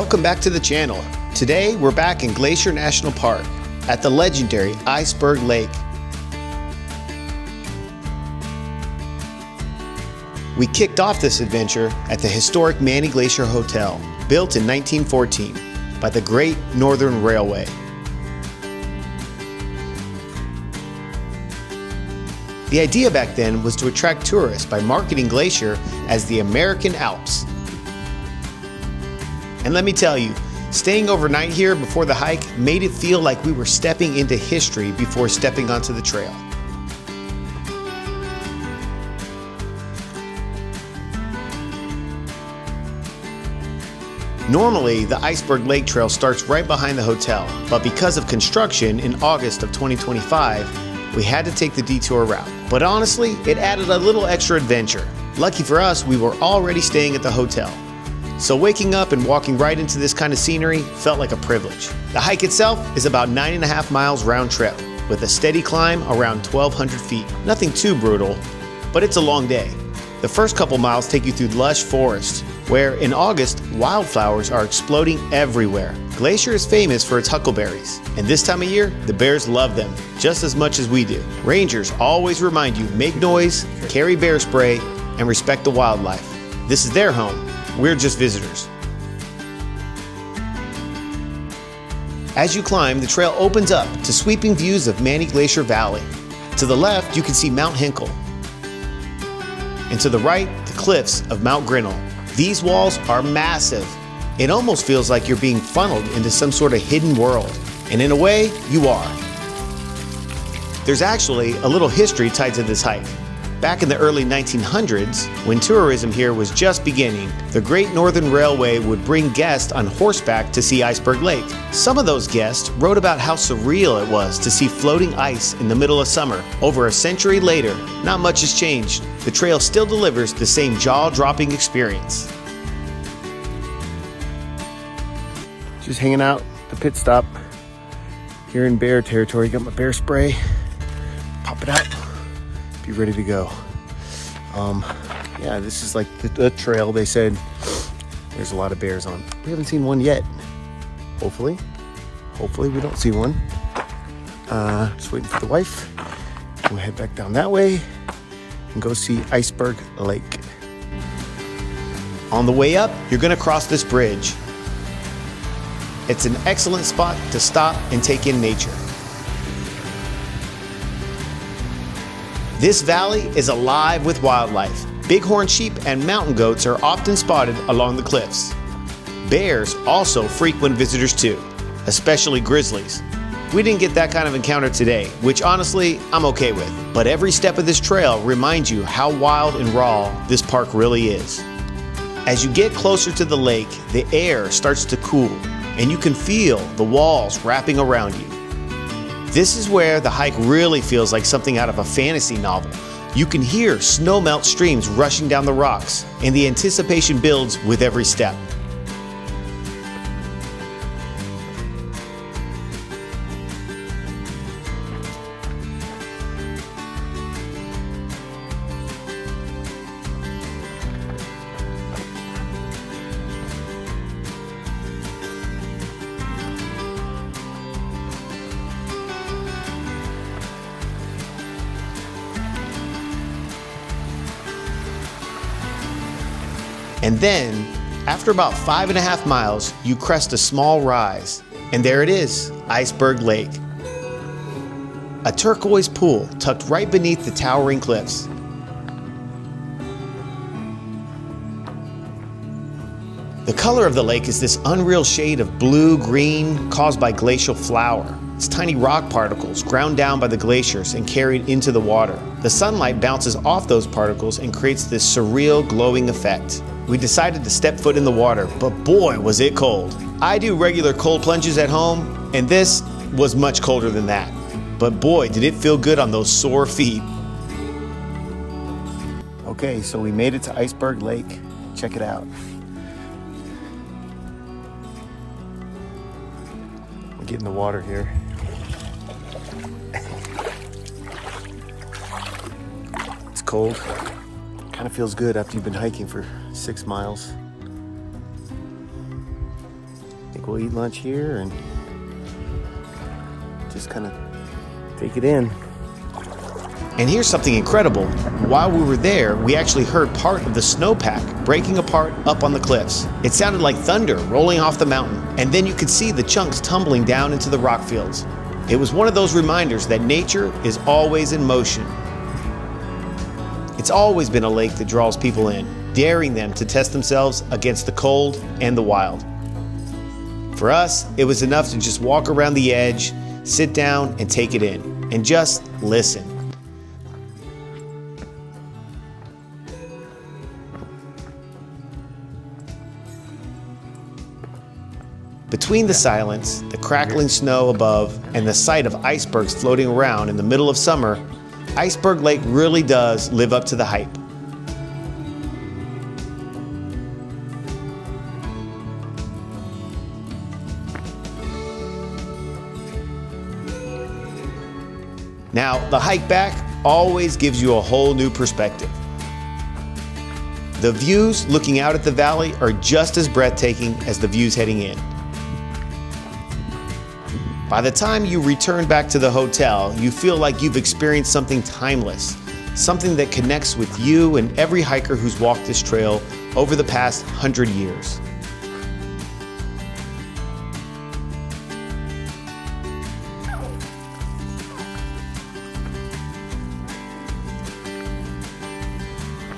Welcome back to the channel. Today we're back in Glacier National Park at the legendary Iceberg Lake. We kicked off this adventure at the historic Many Glacier Hotel, built in 1914 by the Great Northern Railway. The idea back then was to attract tourists by marketing Glacier as the American Alps. And let me tell you, staying overnight here before the hike made it feel like we were stepping into history before stepping onto the trail. Normally, the Iceberg Lake Trail starts right behind the hotel, but because of construction in August of 2025, we had to take the detour route. But honestly, it added a little extra adventure. Lucky for us, we were already staying at the hotel. So waking up and walking right into this kind of scenery felt like a privilege. The hike itself is about 9.5 miles round trip, with a steady climb around 1,200 feet. Nothing too brutal, but it's a long day. The first couple miles take you through lush forest, where in August, wildflowers are exploding everywhere. Glacier is famous for its huckleberries, and this time of year, the bears love them just as much as we do. Rangers always remind you, make noise, carry bear spray, and respect the wildlife. This is their home. We're just visitors. As you climb, the trail opens up to sweeping views of Many Glacier Valley. To the left, you can see Mount Hinkle. And to the right, the cliffs of Mount Grinnell. These walls are massive. It almost feels like you're being funneled into some sort of hidden world. And in a way, you are. There's actually a little history tied to this hike. Back in the early 1900s, when tourism here was just beginning, the Great Northern Railway would bring guests on horseback to see Iceberg Lake. Some of those guests wrote about how surreal it was to see floating ice in the middle of summer. Over a century later, not much has changed. The trail still delivers the same jaw-dropping experience. Just hanging out at the pit stop here in bear territory. Got my bear spray. Pop it out. Be ready to go. Yeah, this is like the trail they said there's a lot of bears on. We haven't seen one yet. Hopefully we don't see one. Just waiting for the wife. We'll head back down that way and go see Iceberg Lake. On the way up, you're gonna cross this bridge. It's an excellent spot to stop and take in nature. This valley is alive with wildlife. Bighorn sheep and mountain goats are often spotted along the cliffs. Bears also frequent visitors too, especially grizzlies. We didn't get that kind of encounter today, which honestly, I'm okay with. But every step of this trail reminds you how wild and raw this park really is. As you get closer to the lake, the air starts to cool, and you can feel the walls wrapping around you. This is where the hike really feels like something out of a fantasy novel. You can hear snowmelt streams rushing down the rocks, and the anticipation builds with every step. And then, after about 5.5 miles, you crest a small rise. And there it is, Iceberg Lake. A turquoise pool tucked right beneath the towering cliffs. The color of the lake is this unreal shade of blue-green caused by glacial flour. It's tiny rock particles ground down by the glaciers and carried into the water. The sunlight bounces off those particles and creates this surreal glowing effect. We decided to step foot in the water, but boy was it cold. I do regular cold plunges at home, and this was much colder than that. But boy, did it feel good on those sore feet. Okay, so we made it to Iceberg Lake. Check it out. I'll get in the water here. It's cold. Kind of feels good after you've been hiking for 6 miles. think we'll eat lunch here and just kind of take it in. And here's something incredible. While we were there, we actually heard part of the snowpack breaking apart up on the cliffs. It sounded like thunder rolling off the mountain, and then you could see the chunks tumbling down into the rock fields. It was one of those reminders that nature is always in motion. It's always been a lake that draws people in, daring them to test themselves against the cold and the wild. For us, it was enough to just walk around the edge, sit down and take it in, and just listen. Between the silence, the crackling snow above, and the sight of icebergs floating around in the middle of summer, Iceberg Lake really does live up to the hype. Now, the hike back always gives you a whole new perspective. The views looking out at the valley are just as breathtaking as the views heading in. By the time you return back to the hotel, you feel like you've experienced something timeless, something that connects with you and every hiker who's walked this trail over the past 100 years.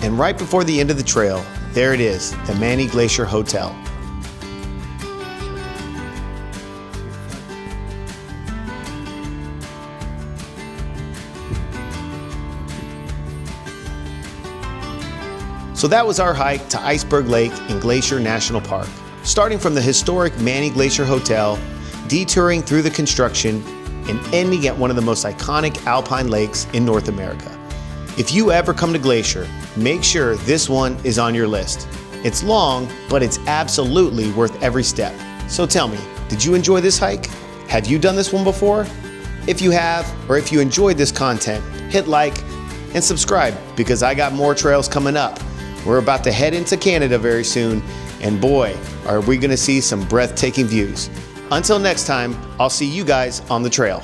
And right before the end of the trail, there it is, the Many Glacier Hotel. So that was our hike to Iceberg Lake in Glacier National Park. Starting from the historic Many Glacier Hotel, detouring through the construction, and ending at one of the most iconic alpine lakes in North America. If you ever come to Glacier, make sure this one is on your list. It's long, but it's absolutely worth every step. So tell me, did you enjoy this hike? Have you done this one before? If you have, or if you enjoyed this content, hit like and subscribe because I got more trails coming up. We're about to head into Canada very soon, and boy, are we gonna see some breathtaking views. Until next time, I'll see you guys on the trail.